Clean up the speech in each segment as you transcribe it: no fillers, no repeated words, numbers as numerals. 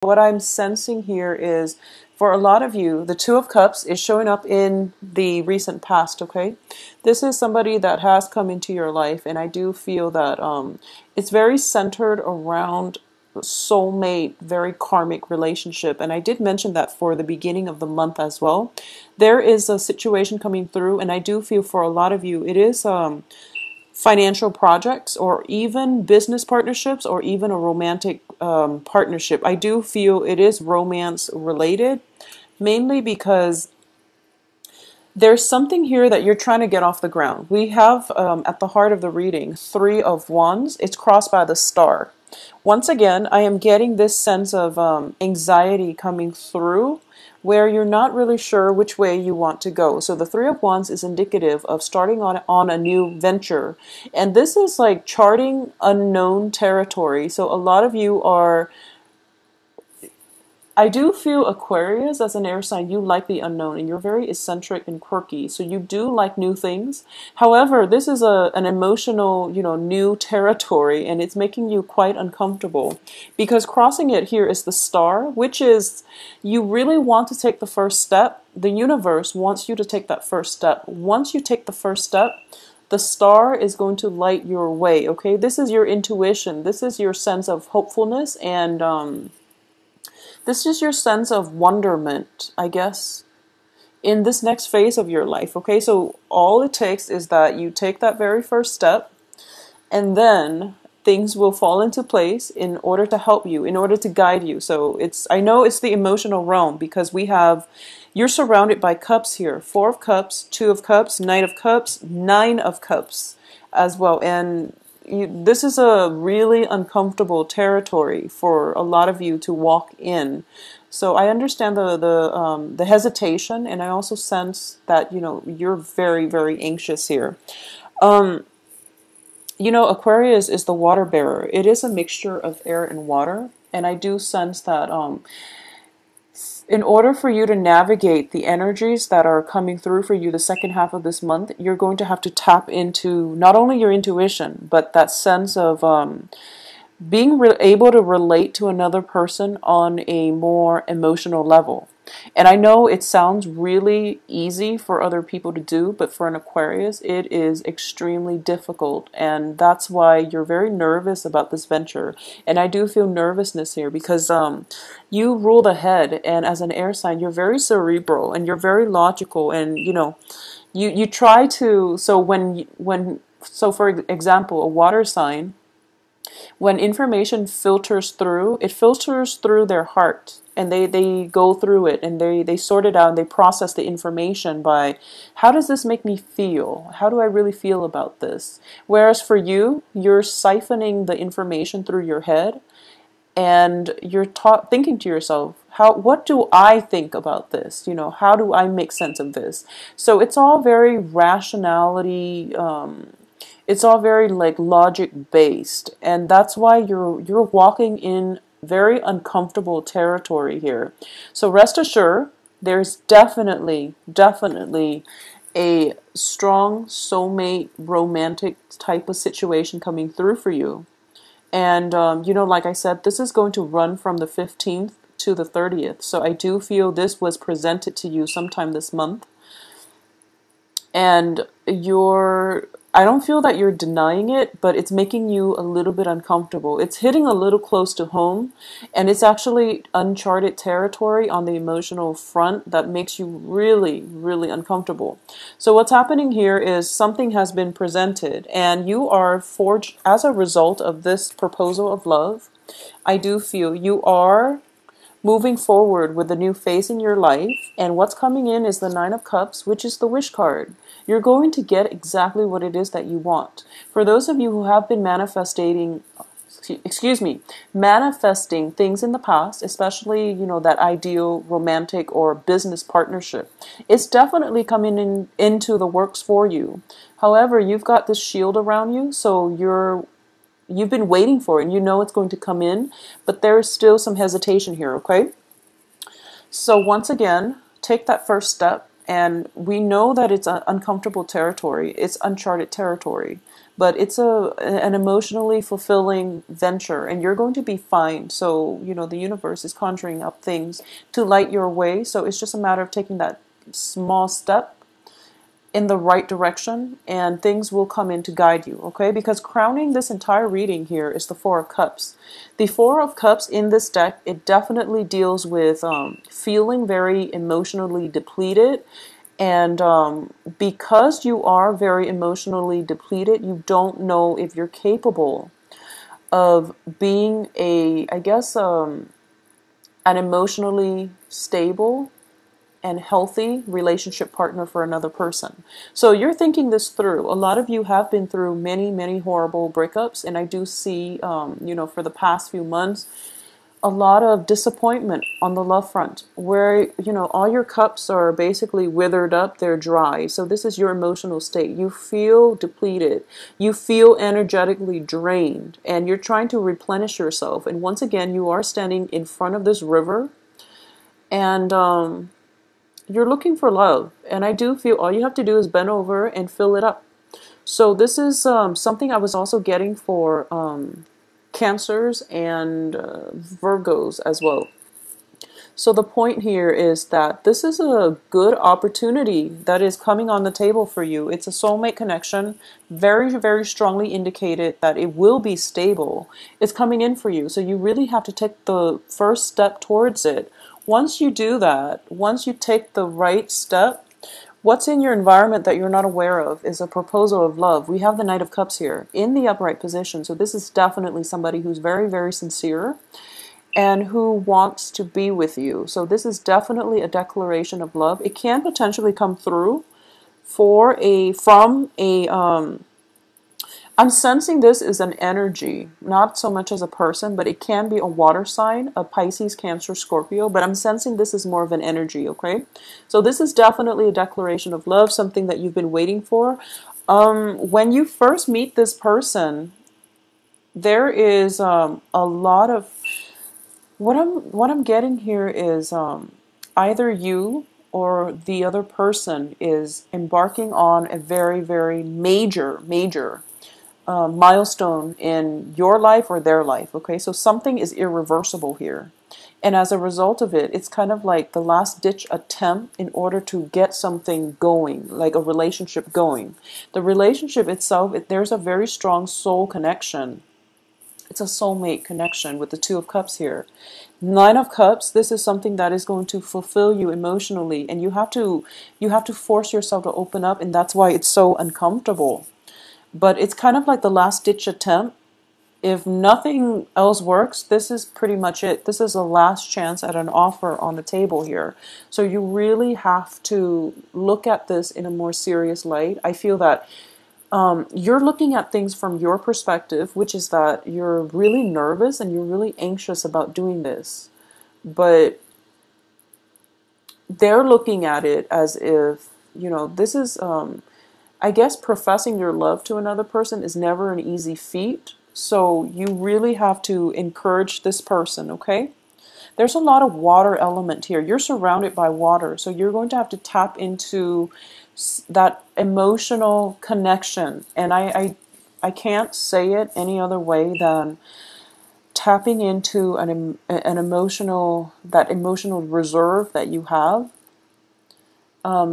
what I'm sensing here is for a lot of you, the Two of Cups is showing up in the recent past, okay? This is somebody that has come into your life, and I do feel that it's very centered around soulmate, very karmic relationship. And I did mention that for the beginning of the month as well. There is a situation coming through, and I do feel for a lot of you, it is financial projects or even business partnerships or even a romantic partnership. I do feel it is romance related, mainly because there's something here that you're trying to get off the ground. We have at the heart of the reading, Three of Wands. It's crossed by the star. Once again, I am getting this sense of anxiety coming through where you're not really sure which way you want to go. So the Three of Wands is indicative of starting on a new venture. And this is like charting unknown territory. So a lot of you are, I do feel Aquarius as an air sign, you like the unknown and you're very eccentric and quirky. So you do like new things. However, this is an emotional, new territory, and it's making you quite uncomfortable because crossing it here is the star, which is you really want to take the first step. The universe wants you to take that first step. Once you take the first step, the star is going to light your way. Okay. This is your intuition. This is your sense of hopefulness and, this is your sense of wonderment, I guess, in this next phase of your life. Okay, so all it takes is that you take that very first step, and then things will fall into place in order to help you, in order to guide you. So I know it's the emotional realm because you're surrounded by cups here. Four of Cups, Two of Cups, Knight of Cups, Nine of Cups as well. And this is a really uncomfortable territory for a lot of you to walk in. So I understand the hesitation, and I also sense that you're very, very anxious here. Aquarius is the water bearer. It is a mixture of air and water, and I do sense that in order for you to navigate the energies that are coming through for you the second half of this month, you're going to have to tap into not only your intuition, but that sense of being able to relate to another person on a more emotional level. And I know it sounds really easy for other people to do, but for an Aquarius, it is extremely difficult. And that's why you're very nervous about this venture. And I do feel nervousness here because you rule the head. And as an air sign, you're very cerebral and you're very logical. And, you try to, so for example, a water sign, when information filters through, it filters through their heart, and they go through it and they sort it out and they process the information by how does this make me feel? How do I really feel about this? Whereas for you, you're siphoning the information through your head and you're thinking to yourself, what do I think about this? How do I make sense of this? So it's all very rationality, it's all very like logic based, and that's why you're walking in very uncomfortable territory here. So rest assured, there's definitely a strong soulmate romantic type of situation coming through for you. And like I said, this is going to run from the 15th to the 30th. So I do feel this was presented to you sometime this month. And I don't feel that you're denying it, but it's making you a little bit uncomfortable. It's hitting a little close to home, and it's actually uncharted territory on the emotional front that makes you really, really uncomfortable. So what's happening here is something has been presented, and you are forged as a result of this proposal of love. I do feel you are moving forward with a new phase in your life, and what's coming in is the Nine of Cups, which is the wish card. You're going to get exactly what it is that you want. For those of you who have been manifesting things in the past, especially, that ideal romantic or business partnership, it's definitely coming into the works for you. However, you've got this shield around you, so you've been waiting for it and it's going to come in, but there's still some hesitation here, okay? So once again, take that first step, and we know that it's uncomfortable territory. It's uncharted territory. but it's an emotionally fulfilling venture, and you're going to be fine. So, you know, the universe is conjuring up things to light your way. So it's just a matter of taking that small step in the right direction, and things will come in to guide you, okay? Because crowning this entire reading here is the Four of Cups. The Four of Cups in this deck, it definitely deals with feeling very emotionally depleted. And because you are very emotionally depleted, you don't know if you're capable of being I guess, an emotionally stable and healthy relationship partner for another person. So you're thinking this through. A lot of you have been through many, many horrible breakups, and I do see, you know, for the past few months, a lot of disappointment on the love front, where, you know, all your cups are basically withered up, they're dry. So this is your emotional state. You feel depleted, you feel energetically drained, and you're trying to replenish yourself. And once again, you are standing in front of this river, and you're looking for love. And I do feel all you have to do is bend over and fill it up. So this is something I was also getting for Cancers and Virgos as well. So the point here is that this is a good opportunity that is coming on the table for you. It's a soulmate connection, very, very strongly indicated that it will be stable. It's coming in for you. So you really have to take the first step towards it. Once you do that, once you take the right step, what's in your environment that you're not aware of is a proposal of love. We have the Knight of Cups here in the upright position. So this is definitely somebody who's very, very sincere and who wants to be with you. So this is definitely a declaration of love. It can potentially come through from a I'm sensing this is an energy, not so much as a person, but it can be a water sign, a Pisces, Cancer, Scorpio, but I'm sensing this is more of an energy, okay? So this is definitely a declaration of love, something that you've been waiting for. When you first meet this person, there is a lot of what I'm getting here is either you or the other person is embarking on a very, very major milestone in your life or their life, okay? So something is irreversible here. And as a result of it, it's kind of like the last ditch attempt in order to get something going, like a relationship going. The relationship itself, there's a very strong soul connection. It's a soulmate connection with the Two of Cups here. Nine of Cups, this is something that is going to fulfill you emotionally, and you have to force yourself to open up, and that's why it's so uncomfortable. But it's kind of like the last ditch attempt. If nothing else works, this is pretty much it. This is a last chance at an offer on the table here. So you really have to look at this in a more serious light. I feel that you're looking at things from your perspective, which is that you're really nervous and you're really anxious about doing this. But they're looking at it as if, you know, this is, I guess professing your love to another person is never an easy feat. So you really have to encourage this person, okay? There's a lot of water element here. You're surrounded by water, so you're going to have to tap into that emotional connection. And I can't say it any other way than tapping into an emotional, that emotional reserve that you have,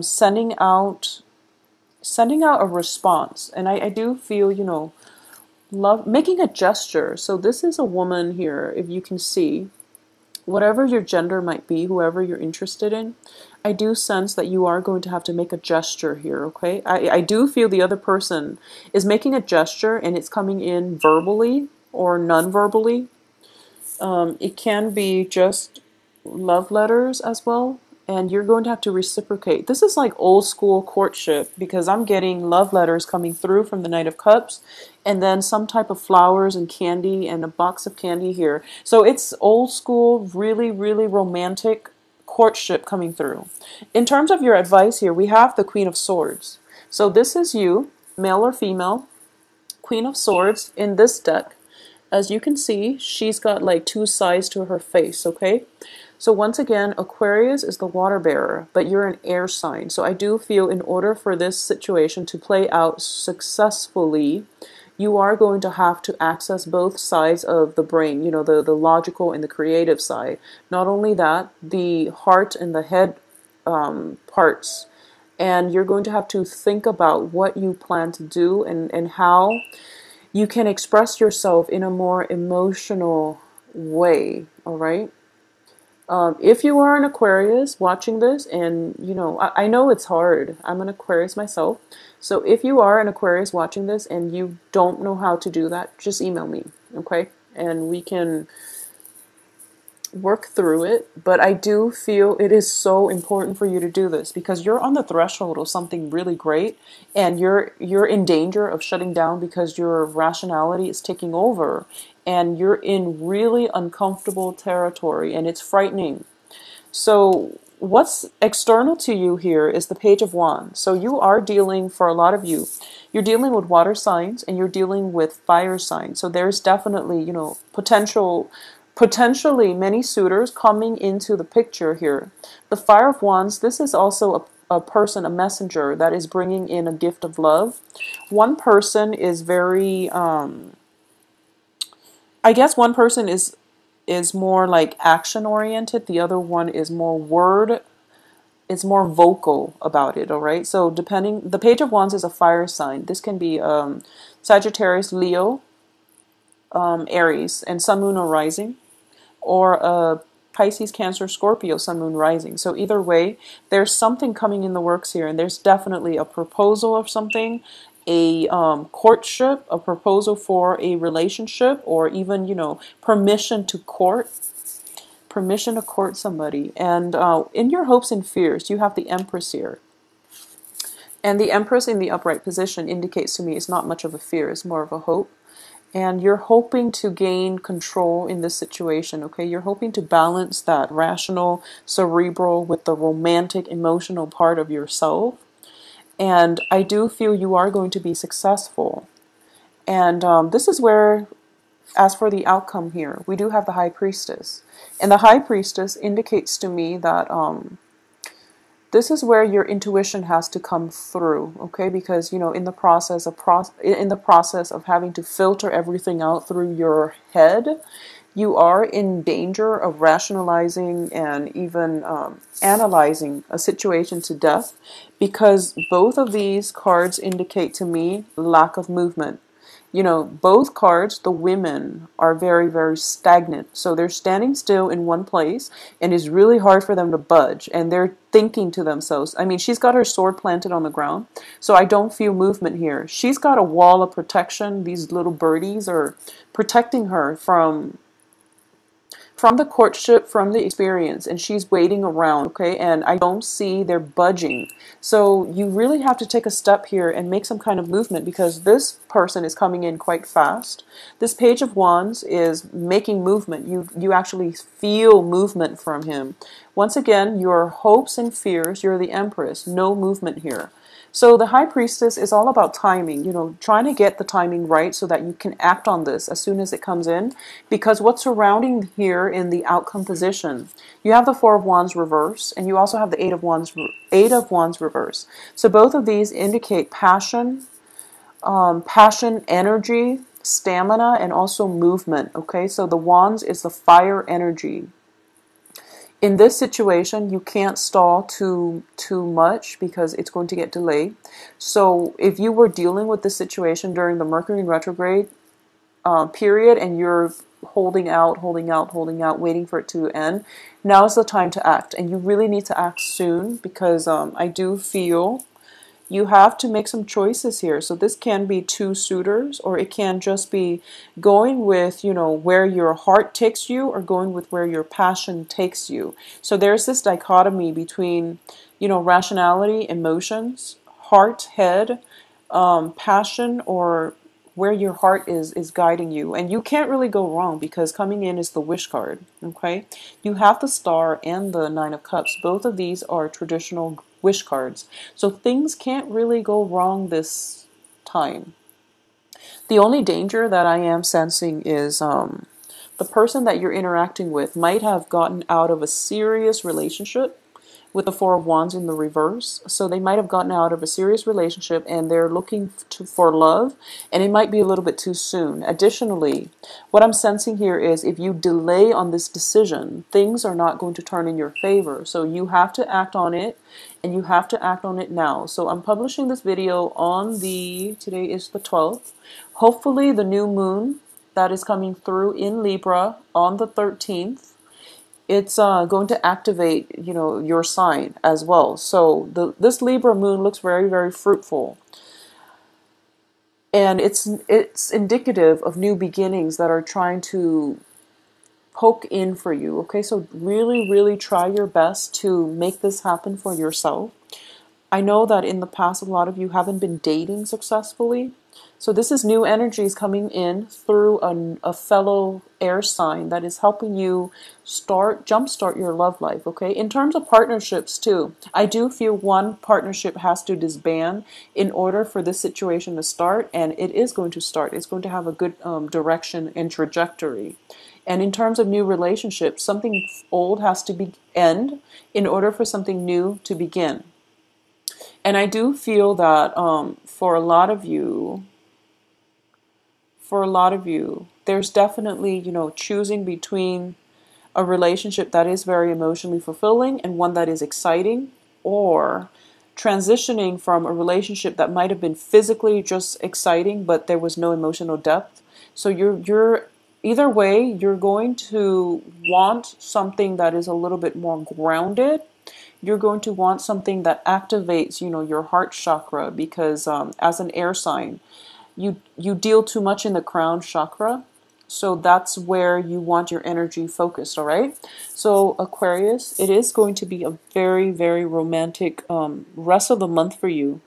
sending out a response. And I do feel, you know, love, making a gesture. So this is a woman here, if you can see, whatever your gender might be, whoever you're interested in, I do sense that you are going to have to make a gesture here, okay? I do feel the other person is making a gesture, and it's coming in verbally or non-verbally. It can be just love letters as well, and you're going to have to reciprocate. This is like old school courtship, because I'm getting love letters coming through from the Knight of Cups, and then some type of flowers and candy and a box of candy here. So it's old school, really, really romantic courtship coming through. In terms of your advice here, we have the Queen of Swords. So this is you, male or female, Queen of Swords in this deck. As you can see, she's got like two sides to her face, okay? So once again, Aquarius is the water bearer, but you're an air sign. So I do feel in order for this situation to play out successfully, you are going to have to access both sides of the brain, you know, the logical and the creative side. Not only that, the heart and the head parts. And you're going to have to think about what you plan to do, and how you can express yourself in a more emotional way, all right? If you are an Aquarius watching this, and you know, I know it's hard. I'm an Aquarius myself. So if you are an Aquarius watching this and you don't know how to do that, just email me, okay? And we can work through it. But I do feel it is so important for you to do this because you're on the threshold of something really great, and you're in danger of shutting down because your rationality is taking over, and you're in really uncomfortable territory, and it's frightening. So what's external to you here is the Page of Wands. So you are dealing, for a lot of you, you're dealing with water signs and you're dealing with fire signs. So there's definitely, you know, potentially many suitors coming into the picture here. The Fire of Wands, this is also a person, a messenger that is bringing in a gift of love. One person is very, I guess one person is more like action oriented. The other one is more word. It's more vocal about it. All right. So depending, the Page of Wands is a fire sign. This can be Sagittarius, Leo, Aries, and Sun, Moon, or Rising, or Pisces, Cancer, Scorpio, Sun, Moon, Rising. So either way, there's something coming in the works here, and there's definitely a proposal of something, a courtship, a proposal for a relationship, or even, you know, permission to court somebody. And in your hopes and fears, you have the Empress here. And the Empress in the upright position indicates to me it's not much of a fear, it's more of a hope. And you're hoping to gain control in this situation, okay? You're hoping to balance that rational, cerebral with the romantic, emotional part of yourself. And I do feel you are going to be successful. And this is where, as for the outcome here, we do have the High Priestess. And the High Priestess indicates to me that this is where your intuition has to come through, okay? Because, you know, in the process of having to filter everything out through your head, you are in danger of rationalizing and even analyzing a situation to death, because both of these cards indicate to me lack of movement. You know, both cards, the women are very, very stagnant. So they're standing still in one place, and it's really hard for them to budge. And they're thinking to themselves, I mean, she's got her sword planted on the ground, so I don't feel movement here. She's got a wall of protection. These little birdies are protecting her from the courtship, from the experience, and she's waiting around, okay? And I don't see they're budging. So you really have to take a step here and make some kind of movement, because this person is coming in quite fast. This Page of Wands is making movement. You actually feel movement from him. Once again, your hopes and fears, you're the Empress, no movement here. So the High Priestess is all about timing, you know, trying to get the timing right so that you can act on this as soon as it comes in. Because what's surrounding here in the outcome position, you have the Four of Wands reverse, and you also have the Eight of Wands reverse. So both of these indicate passion, energy, stamina, and also movement, okay? So the Wands is the fire energy. In this situation, you can't stall too much because it's going to get delayed. So if you were dealing with this situation during the Mercury in retrograde period, and you're holding out, waiting for it to end, now is the time to act. And you really need to act soon, because I do feel you have to make some choices here. So this can be two suitors, or it can just be going with, you know, where your heart takes you, or going with where your passion takes you. So there's this dichotomy between, you know, rationality, emotions, heart, head, passion, or where your heart is guiding you. And you can't really go wrong, because coming in is the Wish card, okay? You have the Star and the Nine of Cups. Both of these are traditional wish cards. So things can't really go wrong this time. The only danger that I am sensing is the person that you're interacting with might have gotten out of a serious relationship with the Four of Wands in the reverse. So they might have gotten out of a serious relationship and they're looking for love, and it might be a little bit too soon. Additionally, what I'm sensing here is if you delay on this decision, things are not going to turn in your favor. So you have to act on it, and you have to act on it now. So I'm publishing this video on today is the 12th. Hopefully the new moon that is coming through in Libra on the 13th, it's going to activate, your sign as well. So this Libra moon looks very, very fruitful. And it's indicative of new beginnings that are trying to poke in for you. Okay, so really, really try your best to make this happen for yourself. I know that in the past, a lot of you haven't been dating successfully. So this is new energies coming in through a fellow air sign that is helping you jumpstart your love life, okay? In terms of partnerships too, I do feel one partnership has to disband in order for this situation to start, and it is going to start. It's going to have a good direction and trajectory. And in terms of new relationships, something old has to end in order for something new to begin. And I do feel that for a lot of you, there's definitely, choosing between a relationship that is very emotionally fulfilling and one that is exciting, or transitioning from a relationship that might have been physically just exciting, but there was no emotional depth. So you're either way, you're going to want something that is a little bit more grounded. You're going to want something that activates, your heart chakra, because as an air sign, you deal too much in the crown chakra. So that's where you want your energy focused, all right? So Aquarius, it is going to be a very, very romantic rest of the month for you.